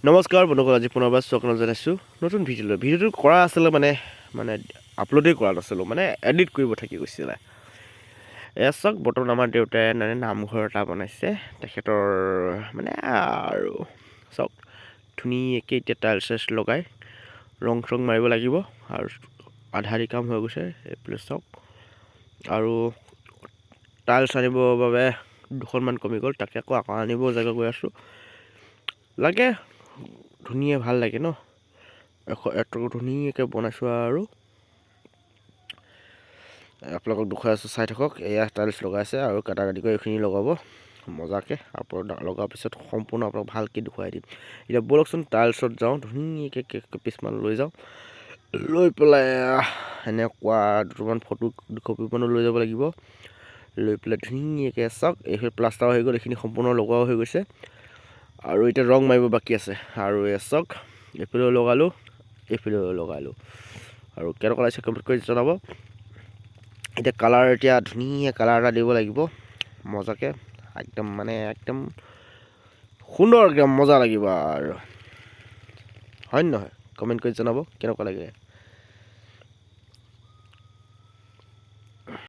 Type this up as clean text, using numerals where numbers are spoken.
নমস্কাৰ বন্ধুসকল, আজি পুনৰবাৰ স্বাগতম জনাইছোঁ নতুন ভিডিঅ'টো কৰা আছিলে মানে আপলোডেই কৰা নাছিলোঁ, মানে এডিট কৰিব থাকি গৈছিলে। এয়া চাওক, বৰ্তমান আমাৰ দেউতাই নামঘৰ এটা বনাইছে তেখেতৰ, মানে আৰু চাওক ধুনীয়াকৈ এতিয়া টাইলছ চাইলছ লগাই ৰং চং মাৰিব লাগিব আৰু আধা আধি কাম হৈ গৈছে। এইফালে চাওক, আৰু টাইলছ আনিবৰ বাবে দুখনমান কমি গ'ল, তাকে আকৌ আনিব জেগা গৈ আছোঁ। লাগে ধুনীয়া, ভাল লাগে ন। এটক ধুনীয়াকৈ বনাইছোঁ আৰু আপোনালোকক দেখুৱাই আছোঁ, চাই থাকক। এয়া টাইলছ লগাইছে আৰু কাটা কাটি কৰি এইখিনি লগাব মজাকৈ। লগাৰ পিছত সম্পূৰ্ণ আপোনাক ভালকৈ দেখুৱাই দিম। এতিয়া ব'লকচোন টাইলছত যাওঁ, ধুনীয়াকৈ কেইপিচমান লৈ যাওঁ, লৈ পেলাই এনেকুৱা দুটামান ফটো দুকপিমানো লৈ যাব লাগিব। লৈ পেলাই ধুনীয়াকৈ চাওক, এইফালে প্লাষ্টাৰ হৈ গ'ল, এইখিনি সম্পূৰ্ণ লগোৱাও হৈ গৈছে আৰু এতিয়া ৰং মাৰিব বাকী আছে। আৰু এয়া চাওক, এইফালেও লগালোঁ, এইফালেও লগালোঁ, আৰু কেনেকুৱা লাগিছে কমেণ্ট কৰি জনাব। এতিয়া কালাৰ, এতিয়া ধুনীয়া কালাৰ এটা দিব লাগিব মজাকৈ, একদম সুন্দৰ, একদম মজা লাগিব আৰু, হয় নহয়? কমেণ্ট কৰি জনাব কেনেকুৱা লাগে।